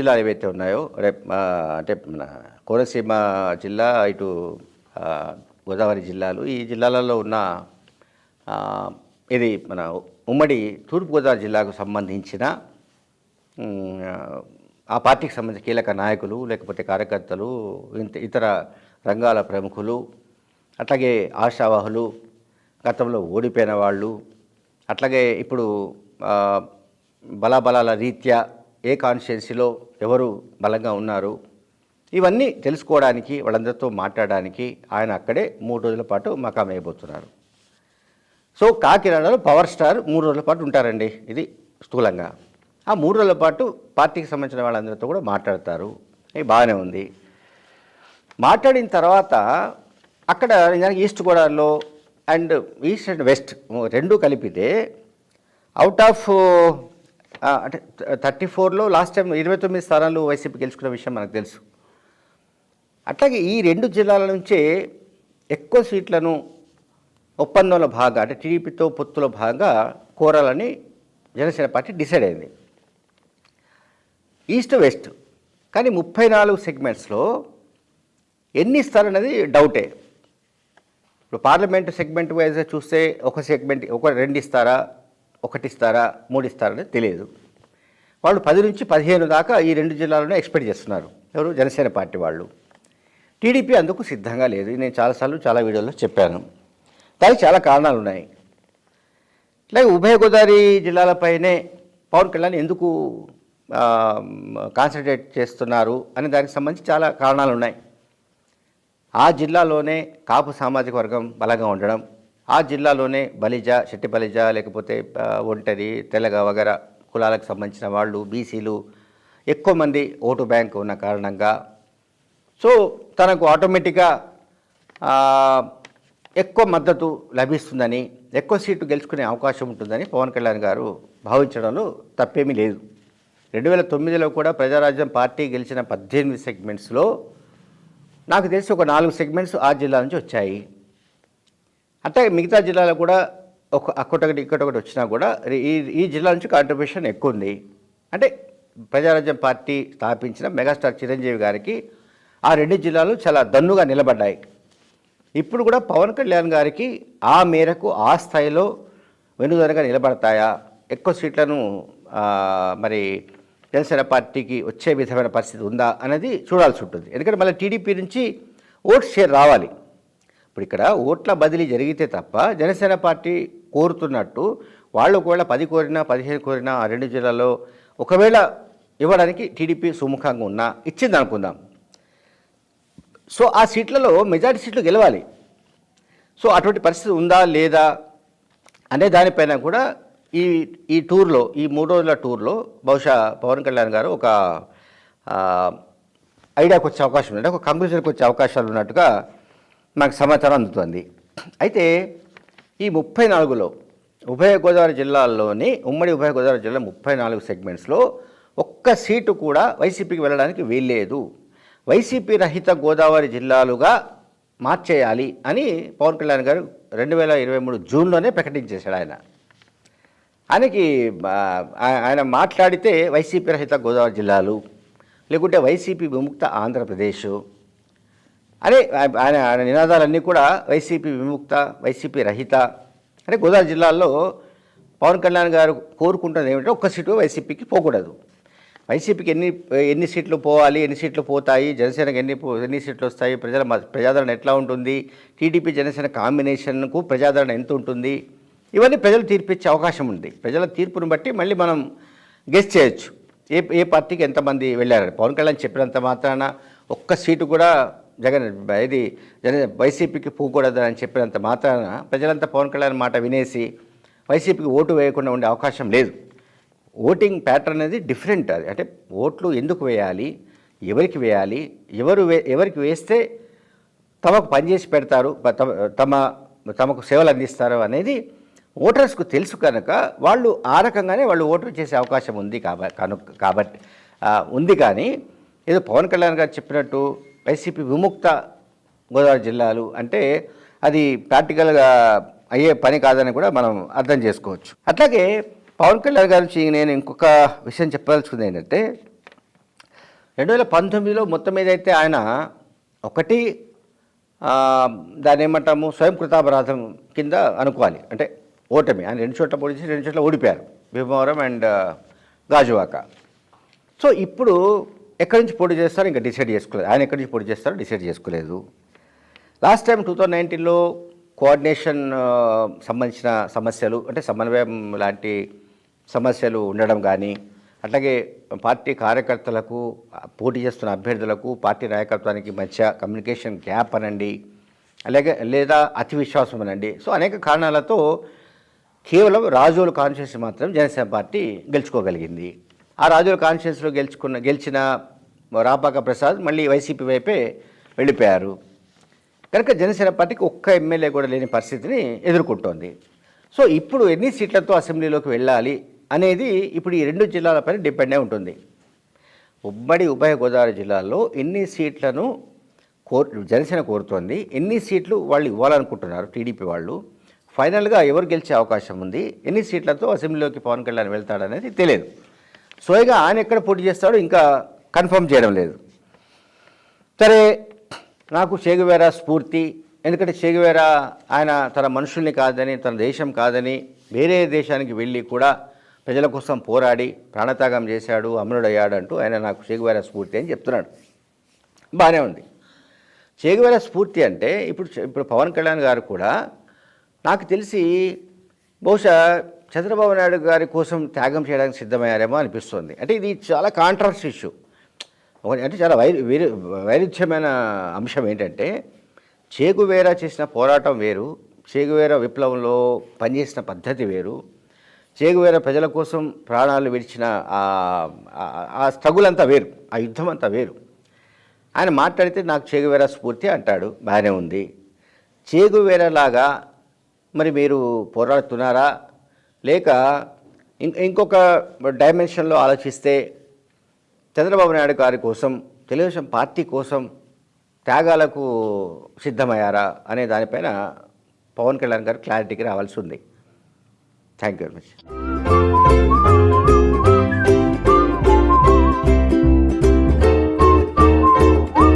జిల్లాలు ఏవైతే ఉన్నాయో అంటే మన కోనసీమ జిల్లా ఇటు ఆ, గోదావరి జిల్లాలు ఈ జిల్లాలలో ఉన్న ఆ, ఇది మన ఉమ్మడి తూర్పుగోదావరి జిల్లాకు సంబంధించిన ఉమ్, ఆ పార్టీకి సంబంధించిన కీలక నాయకులు లేకపోతే కార్యకర్తలు ఇతర రంగాల ప్రముఖులు అట్లాగే ఆశావాహులు గతంలో ఓడిపోయిన వాళ్ళు అట్లాగే ఇప్పుడు ఆ, బలాబలాల రీత్యా ఏ కాన్స్టిట్యున్సీలో ఎవరు బలంగా ఉన్నారు ఇవన్నీ తెలుసుకోవడానికి వాళ్ళందరితో మాట్లాడడానికి ఆయన అక్కడే 3 రోజుల పాటు మకాం వేయబోతున్నారు. సో కాకినాడలో పవర్ స్టార్ 3 రోజుల పాటు ఉంటారండి. ఇది స్థూలంగా ఆ 3 రోజుల పాటు పార్టీకి సంబంధించిన వాళ్ళందరితో కూడా మాట్లాడతారు. ఇది బాగానే ఉంది. మాట్లాడిన తర్వాత అక్కడ నిజానికి ఈస్ట్ గోదావరిలో అండ్ ఈస్ట్ అండ్ వెస్ట్ రెండు కలిపితే అవుట్ ఆఫ్ అంటే 34లో లాస్ట్ టైం 29 స్థానాలు వైసీపీ గెలుచుకున్న విషయం మనకు తెలుసు. అట్లాగే ఈ 2 జిల్లాల నుంచే ఎక్కువ సీట్లను ఒప్పందంలో భాగంగా అంటే టీడీపీతో పొత్తులో భాగంగా కోరాలని జనసేన పార్టీ డిసైడ్ అయింది. ఈస్ట్ వెస్ట్ కానీ 34 సెగ్మెంట్స్లో ఎన్ని ఇస్తారన్నది డౌటే. ఇప్పుడు పార్లమెంటు సెగ్మెంట్ వైజ్గా చూస్తే ఒక సెగ్మెంట్ 2 ఇస్తారా, 1 ఇస్తారా, 3 ఇస్తారా అనేది తెలియదు. వాళ్ళు 10 నుంచి 15 దాకా ఈ 2 జిల్లాలను ఎక్స్పెక్ట్ చేస్తున్నారు. ఎవరు? జనసేన పార్టీ వాళ్ళు. టీడీపీ అందుకు సిద్ధంగా లేదు. నేను చాలాసార్లు చాలా వీడియోలో చెప్పాను. దానికి చాలా కారణాలు ఉన్నాయి. అలాగే ఉభయ గోదావరి జిల్లాలపైనే పవన్ కళ్యాణ్ ఎందుకు కాన్సన్ట్రేట్ చేస్తున్నారు అనే దానికి సంబంధించి చాలా కారణాలు ఉన్నాయి. ఆ జిల్లాలోనే కాపు సామాజిక వర్గం బలంగా ఉండడం, ఆ జిల్లాలోనే బలిజ, శెట్టి బలిజ లేకపోతే ఒంటరి, తెలగ వగర కులాలకు సంబంధించిన వాళ్ళు, బీసీలు ఎక్కువ మంది ఓటు బ్యాంక్ ఉన్న కారణంగా సో తనకు ఆటోమేటిక్గా ఎక్కువ మద్దతు లభిస్తుందని, ఎక్కువ సీట్లు గెలుచుకునే అవకాశం ఉంటుందని పవన్ కళ్యాణ్ గారు భావించడంలో తప్పేమీ లేదు. 2009లో కూడా ప్రజారాజ్యం పార్టీ గెలిచిన 18 సెగ్మెంట్స్లో నాకు తెలిసి ఒక 4 సెగ్మెంట్స్ ఆ జిల్లా నుంచి వచ్చాయి. అంటే మిగతా జిల్లాలో కూడా అక్కడొకటి ఇక్కడొకటి వచ్చినా కూడా ఈ జిల్లా నుంచి కాంట్రిబ్యూషన్ ఎక్కువ ఉంది. అంటే ప్రజారాజ్యం పార్టీ స్థాపించిన మెగాస్టార్ చిరంజీవి గారికి ఆ 2 జిల్లాలు చాలా దన్నుగా నిలబడ్డాయి. ఇప్పుడు కూడా పవన్ కళ్యాణ్ గారికి ఆ మేరకు ఆ స్థాయిలో వెనుదనగా నిలబడతాయా, ఎక్కువ సీట్లను మరి జనసేన పార్టీకి వచ్చే విధమైన పరిస్థితి ఉందా అనేది చూడాల్సి ఉంటుంది. ఎందుకంటే మళ్ళీ టీడీపీ నుంచి ఓట్ షేర్ రావాలి. ఇప్పుడు ఇక్కడ ఓట్ల బదిలీ జరిగితే తప్ప జనసేన పార్టీ కోరుతున్నట్టు వాళ్ళు ఒకవేళ 10 కోరినా 15 కోరినా ఆ 2 జిల్లాల్లో ఒకవేళ ఇవ్వడానికి టీడీపీ సుముఖంగా ఉన్నా ఇచ్చింది అనుకుందాం. సో ఆ సీట్లలో మెజారిటీ సీట్లు గెలవాలి. సో అటువంటి పరిస్థితి ఉందా లేదా అనే దానిపైన కూడా ఈ టూర్లో, ఈ 3 రోజుల టూర్లో బహుశా పవన్ కళ్యాణ్ గారు ఒక ఐడియాకి వచ్చే అవకాశం ఉంది, ఒక కంక్లూజన్కి వచ్చే అవకాశాలు ఉన్నట్టుగా నాకు సమాచారం అందుతుంది. అయితే ఈ 34లో ఉభయ గోదావరి జిల్లాల్లోని ఉమ్మడి ఉభయ గోదావరి జిల్లా 34 సెగ్మెంట్స్లో ఒక్క సీటు కూడా వైసీపీకి వెళ్ళడానికి వీల్లేదు. వైసీపీ రహిత గోదావరి జిల్లాలుగా మార్చేయాలి అని పవన్ కళ్యాణ్ గారు 2023 జూన్లోనే ప్రకటించేశాడు. ఆయన మాట్లాడితే వైసీపీ రహిత గోదావరి జిల్లాలు లేకుంటే వైసీపీ విముక్త ఆంధ్రప్రదేశ్ అనే ఆయన నినాదాలన్నీ కూడా వైసీపీ విముక్త, వైసీపీ రహిత అంటే గోదావరి జిల్లాల్లో పవన్ కళ్యాణ్ గారు కోరుకుంటున్నది ఏమిటంటే ఒక్క సీటు వైసీపీకి పోకూడదు. వైసీపీకి ఎన్ని సీట్లు పోవాలి, ఎన్ని సీట్లు పోతాయి, జనసేనకి ఎన్ని సీట్లు వస్తాయి, ప్రజాదరణ ఎట్లా ఉంటుంది, టీడీపీ జనసేన కాంబినేషన్కు ప్రజాదరణ ఎంత ఉంటుంది, ఇవన్నీ ప్రజలు తీర్పిచ్చే అవకాశం ఉంది. ప్రజల తీర్పును బట్టి మళ్ళీ మనం గెస్ చేయొచ్చు ఏ పార్టీకి ఎంతమంది వెళ్ళారని. పవన్ కళ్యాణ్ చెప్పినంత మాత్రాన ఒక్క సీటు కూడా వైసీపీకి పోకూడదు అని చెప్పినంత మాత్రాన ప్రజలంతా పవన్ కళ్యాణ్ మాట వినేసి వైసీపీకి ఓటు వేయకుండా ఉండే అవకాశం లేదు. ఓటింగ్ ప్యాటర్న్ అనేది డిఫరెంట్. అది అంటే ఓట్లు ఎందుకు వేయాలి, ఎవరికి వేయాలి, ఎవరికి వేస్తే తమకు పనిచేసి పెడతారు, తమకు సేవలు అందిస్తారు అనేది ఓటర్స్కు తెలుసు కనుక వాళ్ళు ఆ రకంగానే వాళ్ళు ఓటు చేసే అవకాశం ఉంది కాబట్టి ఉంది. కానీ ఏదో పవన్ కళ్యాణ్ గారు చెప్పినట్టు వైసీపీ విముక్త గోదావరి జిల్లాలు అంటే అది ప్రాక్టికల్గా అయ్యే పని కాదని కూడా మనం అర్థం చేసుకోవచ్చు. అట్లాగే పవన్ కళ్యాణ్ గారి నుంచి నేను ఇంకొక విషయం చెప్పదలుచుకుంది ఏంటంటే 2019లో మొత్తం ఏదైతే ఆయన ఒకటి దాన్ని ఏమంటాము స్వయం కృతాపరాధం కింద అనుకోవాలి. అంటే ఓటమి, ఆయన 2 చోట్ల పోటీ చేసి 2 చోట్ల ఓడిపోయారు, భీమవరం అండ్ గాజువాక. సో ఇప్పుడు ఎక్కడి నుంచి పోటీ చేస్తారో ఇంకా డిసైడ్ చేసుకోలేదు. ఆయన ఎక్కడి నుంచి పోటీ చేస్తారో డిసైడ్ చేసుకోలేదు. లాస్ట్ టైం 2019లో కోఆర్డినేషన్ సంబంధించిన సమస్యలు, అంటే సమన్వయం లాంటి సమస్యలు ఉండడం కానీ, అట్లాగే పార్టీ కార్యకర్తలకు, పోటీ చేస్తున్న అభ్యర్థులకు, పార్టీ నాయకత్వానికి మధ్య కమ్యూనికేషన్ గ్యాప్ అనండి, అలాగే లేదా అతి విశ్వాసం అనండి. సో అనేక కారణాలతో కేవలం రాజోలు కాన్స్టిట్యున్సీ మాత్రం జనసేన పార్టీ గెలుచుకోగలిగింది. ఆ రాజోలు కాన్స్టిట్యున్సీలో గెలిచిన రాపాక ప్రసాద్ మళ్ళీ వైసీపీ వైపే వెళ్ళిపోయారు. కనుక జనసేన పార్టీకి ఒక్క ఎమ్మెల్యే కూడా లేని పరిస్థితిని ఎదుర్కొంటోంది. సో ఇప్పుడు ఎన్ని సీట్లతో అసెంబ్లీలోకి వెళ్ళాలి అనేది ఇప్పుడు ఈ 2 జిల్లాలపైన డిపెండ్ అయి ఉంటుంది. ఉభయ గోదావరి జిల్లాల్లో ఎన్ని సీట్లను జనసేన కోరుతోంది, ఎన్ని సీట్లు వాళ్ళు ఇవ్వాలనుకుంటున్నారు టీడీపీ వాళ్ళు, ఫైనల్గా ఎవరు గెలిచే అవకాశం ఉంది, ఎన్ని సీట్లతో అసెంబ్లీలోకి పవన్ కళ్యాణ్ వెళ్తాడనేది తెలియదు. స్వయంగా ఆయన ఎక్కడ పోటీ చేస్తాడో ఇంకా కన్ఫర్మ్ చేయడం లేదు. సరే, నాకు చేగువేరా స్ఫూర్తి, ఎందుకంటే చేగువేరా ఆయన తన మనుషుల్ని కాదని, తన దేశం కాదని వేరే దేశానికి వెళ్ళి కూడా ప్రజల కోసం పోరాడి ప్రాణత్యాగం చేశాడు, అమరుడయ్యాడు అంటూ ఆయన నాకు చేగువేరా స్ఫూర్తి అని చెప్తున్నాడు. బాగానే ఉంది. చేగువేరా స్ఫూర్తి అంటే ఇప్పుడు పవన్ కళ్యాణ్ గారు కూడా నాకు తెలిసి బహుశా చంద్రబాబు నాయుడు గారి కోసం త్యాగం చేయడానికి సిద్ధమయ్యారేమో అనిపిస్తుంది. అంటే ఇది చాలా కాంట్రవర్సీ ఇష్యూ. అంటే చాలా వైరుధ్యమైన అంశం ఏంటంటే, చేగువేరా చేసిన పోరాటం వేరు, చేగువేరా విప్లవంలో పనిచేసిన పద్ధతి వేరు, చేగువేరా ప్రజల కోసం ప్రాణాలు విడిచిన ఆ స్ట్రగుల్ అంతా వేరు, ఆ యుద్ధం అంతా వేరు. ఆయన మాట్లాడితే నాకు చేగువేరా స్ఫూర్తి అంటాడు, బాగానే ఉంది. చేగువేరాలాగా మరి మీరు పోరాడుతున్నారా, లేక ఇంకొక డైమెన్షన్లో ఆలోచిస్తే చంద్రబాబు నాయుడు గారి కోసం, తెలుగుదేశం పార్టీ కోసం త్యాగాలకు సిద్ధమయ్యారా అనే దానిపైన పవన్ కళ్యాణ్ గారు క్లారిటీకి రావాల్సి ఉంది. Thank you very much.